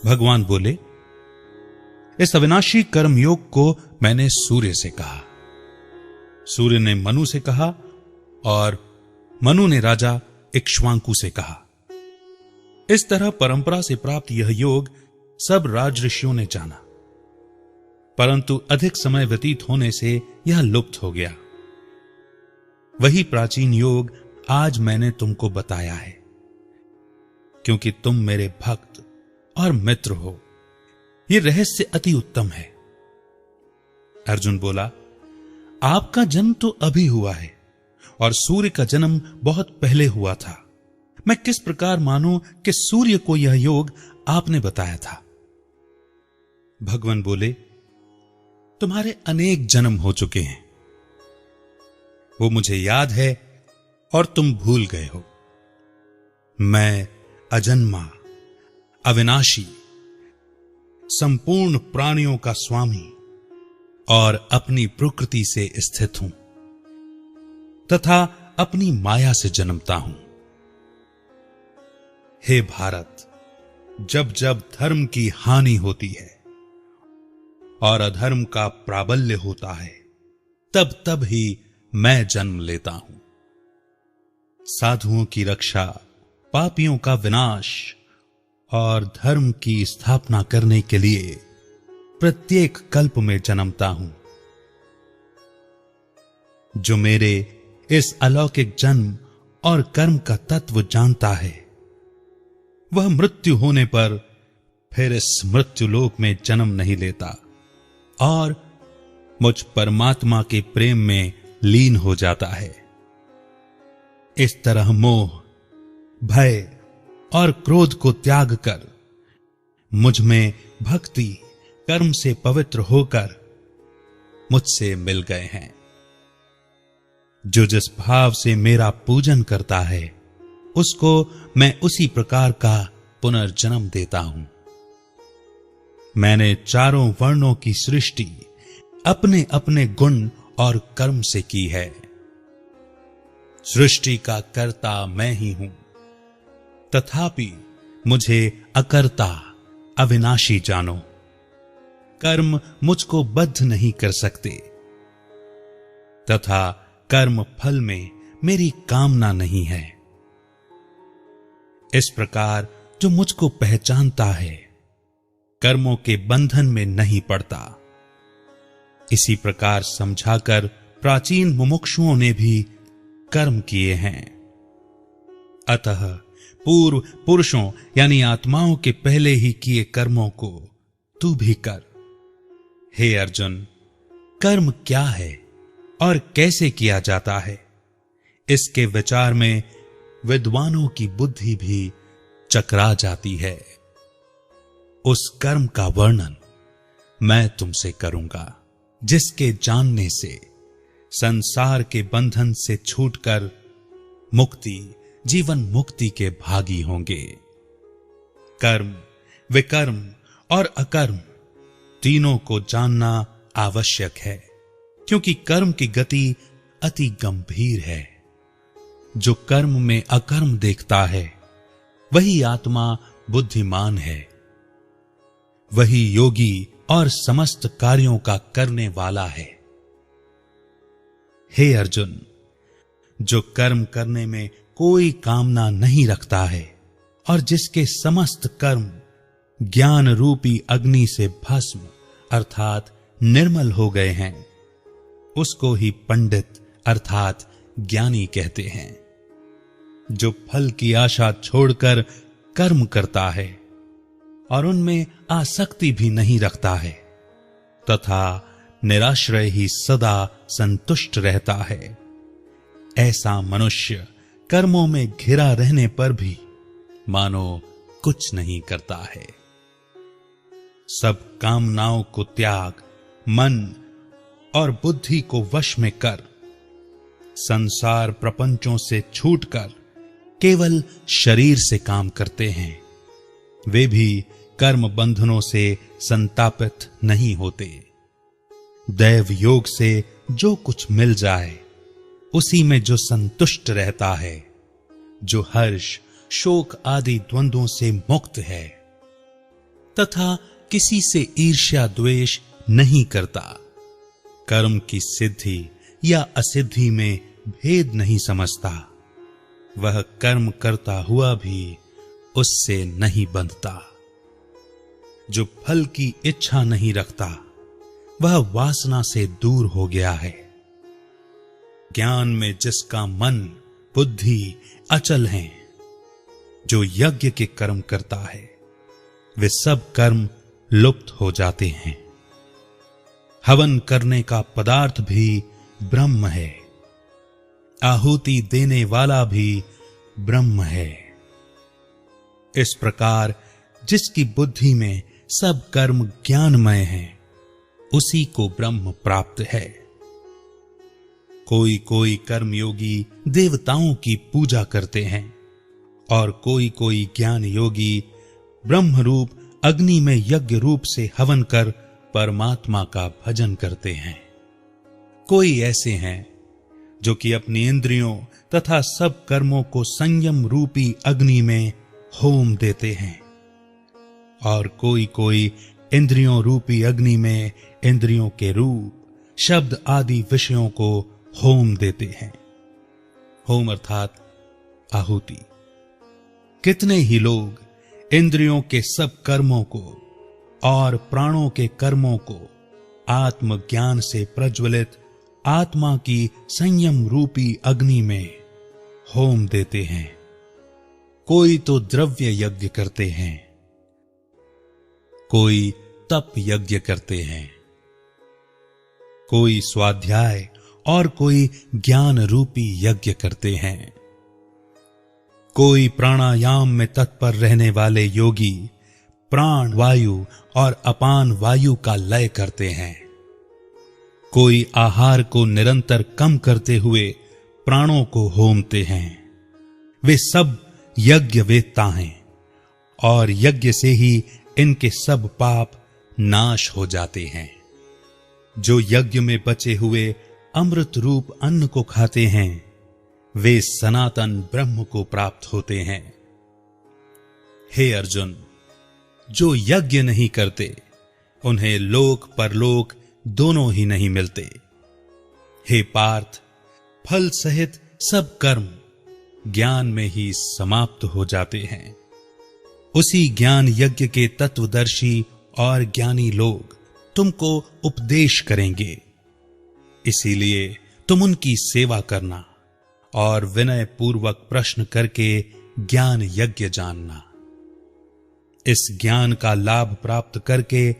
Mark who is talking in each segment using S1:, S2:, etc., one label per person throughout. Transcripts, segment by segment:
S1: भगवान बोले, इस अविनाशी कर्मयोग को मैंने सूर्य से कहा, सूर्य ने मनु से कहा और मनु ने राजा इक्ष्वाकु से कहा। इस तरह परंपरा से प्राप्त यह योग सब राज ऋषियों ने जाना, परंतु अधिक समय व्यतीत होने से यह लुप्त हो गया। वही प्राचीन योग आज मैंने तुमको बताया है, क्योंकि तुम मेरे भक्त और मित्र हो। यह रहस्य अति उत्तम है। अर्जुन बोला, आपका जन्म तो अभी हुआ है और सूर्य का जन्म बहुत पहले हुआ था। मैं किस प्रकार मानूं कि सूर्य को यह योग आपने बताया था? भगवान बोले, तुम्हारे अनेक जन्म हो चुके हैं, वो मुझे याद है और तुम भूल गए हो। मैं अजन्मा, अविनाशी, संपूर्ण प्राणियों का स्वामी और अपनी प्रकृति से स्थित हूं तथा अपनी माया से जन्मता हूं। हे भारत, जब जब धर्म की हानि होती है और अधर्म का प्राबल्य होता है, तब तब ही मैं जन्म लेता हूं। साधुओं की रक्षा, पापियों का विनाश और धर्म की स्थापना करने के लिए प्रत्येक कल्प में जन्मता हूं। जो मेरे इस अलौकिक जन्म और कर्म का तत्व जानता है, वह मृत्यु होने पर फिर इस मृत्युलोक में जन्म नहीं लेता और मुझ परमात्मा के प्रेम में लीन हो जाता है। इस तरह मोह, भय और क्रोध को त्याग कर मुझ में भक्ति कर्म से पवित्र होकर मुझसे मिल गए हैं। जो जिस भाव से मेरा पूजन करता है, उसको मैं उसी प्रकार का पुनर्जन्म देता हूं। मैंने चारों वर्णों की सृष्टि अपने अपने गुण और कर्म से की है। सृष्टि का कर्ता मैं ही हूं, तथापि मुझे अकर्ता, अविनाशी जानो। कर्म मुझको बद्ध नहीं कर सकते तथा कर्म फल में मेरी कामना नहीं है। इस प्रकार जो मुझको पहचानता है, कर्मों के बंधन में नहीं पड़ता। इसी प्रकार समझाकर प्राचीन मुमुक्षुओं ने भी कर्म किए हैं। अतः पूर्व पुरुषों यानी आत्माओं के पहले ही किए कर्मों को तू भी कर। हे अर्जुन, कर्म क्या है और कैसे किया जाता है, इसके विचार में विद्वानों की बुद्धि भी चकरा जाती है। उस कर्म का वर्णन मैं तुमसे करूंगा, जिसके जानने से संसार के बंधन से छूटकर मुक्ति, जीवन मुक्ति के भागी होंगे। कर्म, विकर्म और अकर्म तीनों को जानना आवश्यक है, क्योंकि कर्म की गति अति गंभीर है। जो कर्म में अकर्म देखता है, वही आत्मा बुद्धिमान है, वही योगी और समस्त कार्यों का करने वाला है। हे अर्जुन, जो कर्म करने में कोई कामना नहीं रखता है और जिसके समस्त कर्म ज्ञान रूपी अग्नि से भस्म अर्थात निर्मल हो गए हैं, उसको ही पंडित अर्थात ज्ञानी कहते हैं। जो फल की आशा छोड़कर कर्म करता है और उनमें आसक्ति भी नहीं रखता है तथा निराश्रय ही सदा संतुष्ट रहता है, ऐसा मनुष्य कर्मों में घिरा रहने पर भी मानो कुछ नहीं करता है। सब कामनाओं को त्याग, मन और बुद्धि को वश में कर, संसार प्रपंचों से छूटकर केवल शरीर से काम करते हैं। वे भी कर्म बंधनों से संतापित नहीं होते। दैव योग से जो कुछ मिल जाए, उसी में जो संतुष्ट रहता है, जो हर्ष, शोक आदि द्वंद्वों से मुक्त है, तथा किसी से ईर्ष्या द्वेष नहीं करता, कर्म की सिद्धि या असिद्धि में भेद नहीं समझता, वह कर्म करता हुआ भी उससे नहीं बंधता। जो फल की इच्छा नहीं रखता, वह वासना से दूर हो गया है। ज्ञान में जिसका मन बुद्धि अचल है, जो यज्ञ के कर्म करता है, वे सब कर्म लुप्त हो जाते हैं। हवन करने का पदार्थ भी ब्रह्म है, आहुति देने वाला भी ब्रह्म है। इस प्रकार जिसकी बुद्धि में सब कर्म ज्ञानमय हैं, उसी को ब्रह्म प्राप्त है। कोई कोई कर्मयोगी देवताओं की पूजा करते हैं और कोई कोई ज्ञान योगी ब्रह्म रूप अग्नि में यज्ञ रूप से हवन कर परमात्मा का भजन करते हैं। कोई ऐसे हैं जो कि अपनी इंद्रियों तथा सब कर्मों को संयम रूपी अग्नि में होम देते हैं, और कोई कोई इंद्रियों रूपी अग्नि में इंद्रियों के रूप, शब्द आदि विषयों को होम देते हैं। होम अर्थात आहुति। कितने ही लोग इंद्रियों के सब कर्मों को और प्राणों के कर्मों को आत्मज्ञान से प्रज्वलित आत्मा की संयम रूपी अग्नि में होम देते हैं। कोई तो द्रव्य यज्ञ करते हैं, कोई तप यज्ञ करते हैं, कोई स्वाध्याय और कोई ज्ञान रूपी यज्ञ करते हैं। कोई प्राणायाम में तत्पर रहने वाले योगी प्राण वायु और अपान वायु का लय करते हैं। कोई आहार को निरंतर कम करते हुए प्राणों को होमते हैं। वे सब यज्ञ वेत्ता हैं और यज्ञ से ही इनके सब पाप नाश हो जाते हैं। जो यज्ञ में बचे हुए अमृत रूप अन्न को खाते हैं, वे सनातन ब्रह्म को प्राप्त होते हैं। हे अर्जुन, जो यज्ञ नहीं करते, उन्हें लोक परलोक दोनों ही नहीं मिलते। हे पार्थ, फल सहित सब कर्म ज्ञान में ही समाप्त हो जाते हैं। उसी ज्ञान यज्ञ के तत्वदर्शी और ज्ञानी लोग तुमको उपदेश करेंगे। इसीलिए तुम उनकी सेवा करना और विनय पूर्वक प्रश्न करके ज्ञान यज्ञ जानना। इस ज्ञान का लाभ प्राप्त करके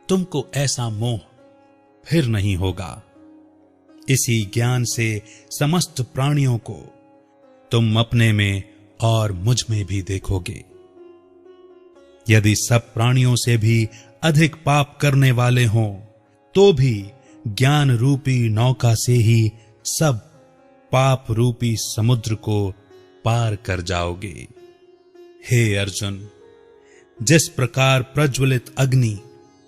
S1: तुमको ऐसा मोह फिर नहीं होगा। इसी ज्ञान से समस्त प्राणियों को तुम अपने में और मुझ में भी देखोगे। यदि सब प्राणियों से भी अधिक पाप करने वाले हों, तो भी ज्ञान रूपी नौका से ही सब पाप रूपी समुद्र को पार कर जाओगे। हे अर्जुन, जिस प्रकार प्रज्वलित अग्नि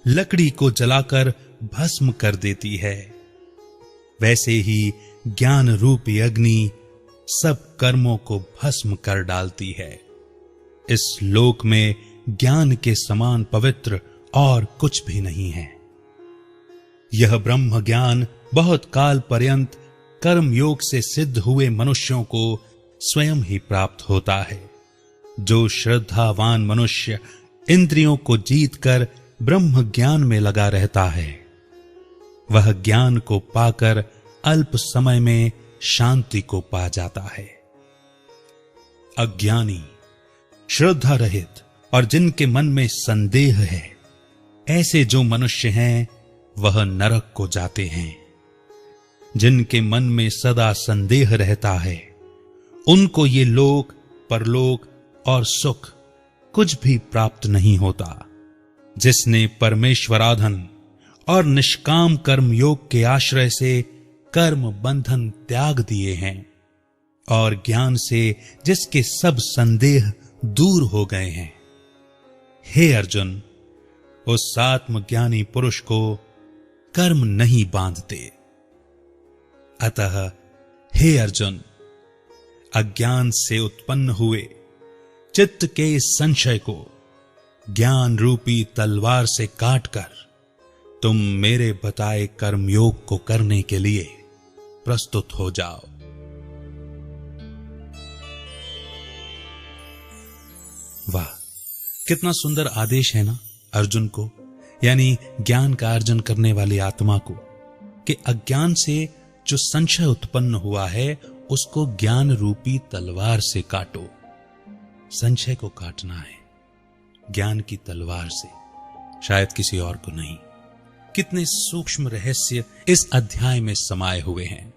S1: लकड़ी को जलाकर भस्म कर देती है, वैसे ही ज्ञान रूपी अग्नि सब कर्मों को भस्म कर डालती है। इस लोक में ज्ञान के समान पवित्र और कुछ भी नहीं है। यह ब्रह्म ज्ञान बहुत काल पर्यंत कर्म योग से सिद्ध हुए मनुष्यों को स्वयं ही प्राप्त होता है। जो श्रद्धावान मनुष्य इंद्रियों को जीतकर ब्रह्म ज्ञान में लगा रहता है, वह ज्ञान को पाकर अल्प समय में शांति को पा जाता है। अज्ञानी, श्रद्धा रहित और जिनके मन में संदेह है, ऐसे जो मनुष्य हैं, वह नरक को जाते हैं। जिनके मन में सदा संदेह रहता है, उनको ये लोक परलोक और सुख कुछ भी प्राप्त नहीं होता। जिसने परमेश्वराधन और निष्काम कर्म योग के आश्रय से कर्म बंधन त्याग दिए हैं और ज्ञान से जिसके सब संदेह दूर हो गए हैं, हे अर्जुन, उस आत्मज्ञानी पुरुष को कर्म नहीं बांधते। अतः हे अर्जुन, अज्ञान से उत्पन्न हुए चित्त के संशय को ज्ञान रूपी तलवार से काटकर तुम मेरे बताए कर्मयोग को करने के लिए प्रस्तुत हो जाओ। वाह, कितना सुंदर आदेश है ना अर्जुन को, यानी ज्ञान का अर्जन करने वाली आत्मा को, कि अज्ञान से जो संशय उत्पन्न हुआ है उसको ज्ञान रूपी तलवार से काटो। संशय को काटना है ज्ञान की तलवार से, शायद किसी और को नहीं। कितने सूक्ष्म रहस्य इस अध्याय में समाये हुए हैं।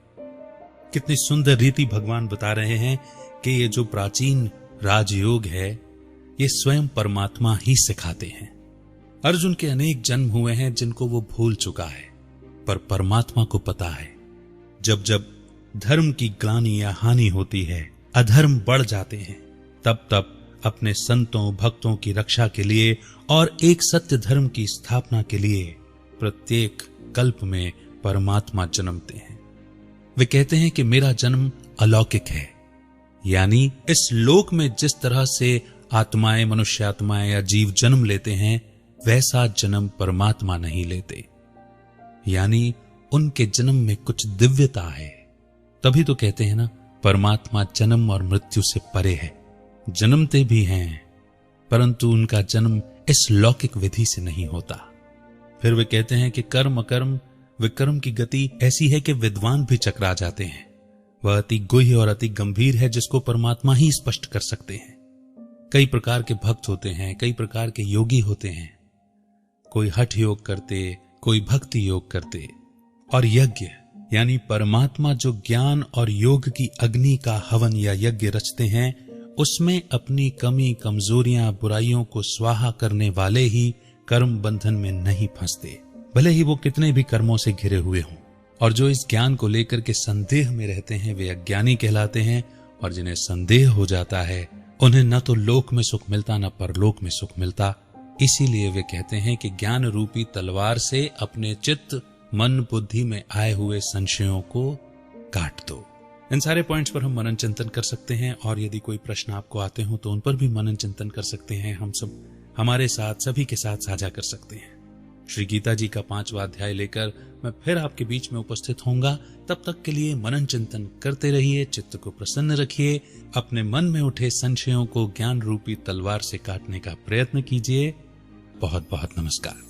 S1: कितनी सुंदर रीति भगवान बता रहे हैं कि ये जो प्राचीन राजयोग है ये स्वयं परमात्मा ही सिखाते हैं। अर्जुन के अनेक जन्म हुए हैं जिनको वो भूल चुका है, पर परमात्मा को पता है जब जब धर्म की ग्लानि या हानि होती है, अधर्म बढ़ जाते हैं, तब तब अपने संतों भक्तों की रक्षा के लिए और एक सत्य धर्म की स्थापना के लिए प्रत्येक कल्प में परमात्मा जन्मते हैं। वे कहते हैं कि मेरा जन्म अलौकिक है, यानी इस लोक में जिस तरह से आत्माएं, मनुष्य आत्माएं या जीव जन्म लेते हैं वैसा जन्म परमात्मा नहीं लेते, यानी उनके जन्म में कुछ दिव्यता है। तभी तो कहते हैं ना, परमात्मा जन्म और मृत्यु से परे है। जन्मते भी हैं परंतु उनका जन्म इस लौकिक विधि से नहीं होता। फिर वे कहते हैं कि कर्म अकर्म विकर्म की गति ऐसी है कि विद्वान भी चकरा जाते हैं। वह अति गुह्य और अति गंभीर है जिसको परमात्मा ही स्पष्ट कर सकते हैं। कई प्रकार के भक्त होते हैं, कई प्रकार के योगी होते हैं। कोई हठ योग करते, कोई भक्ति योग करते, और यज्ञ यानी परमात्मा जो ज्ञान और योग की अग्नि का हवन या यज्ञ रचते हैं उसमें अपनी कमी, कमजोरियां, बुराइयों को स्वाहा करने वाले ही कर्म बंधन में नहीं फंसते, भले ही वो कितने भी कर्मों से घिरे हुए हों। और जो इस ज्ञान को लेकर के संदेह में रहते हैं वे अज्ञानी कहलाते हैं, और जिन्हें संदेह हो जाता है उन्हें न तो लोक में सुख मिलता न परलोक में सुख मिलता। इसीलिए वे कहते हैं कि ज्ञान रूपी तलवार से अपने चित्त, मन, बुद्धि में आए हुए संशयों को काट दो। इन सारे पॉइंट्स पर हम मनन चिंतन कर सकते हैं, और यदि कोई प्रश्न आपको आते हो तो उन पर भी मनन चिंतन कर सकते हैं। हम सब हमारे साथ, सभी के साथ साझा कर सकते हैं। श्री गीता जी का 5वां अध्याय लेकर मैं फिर आपके बीच में उपस्थित होऊंगा। तब तक के लिए मनन चिंतन करते रहिए, चित्त को प्रसन्न रखिए, अपने मन में उठे संशयों को ज्ञान रूपी तलवार से काटने का प्रयत्न कीजिए। बहुत बहुत नमस्कार।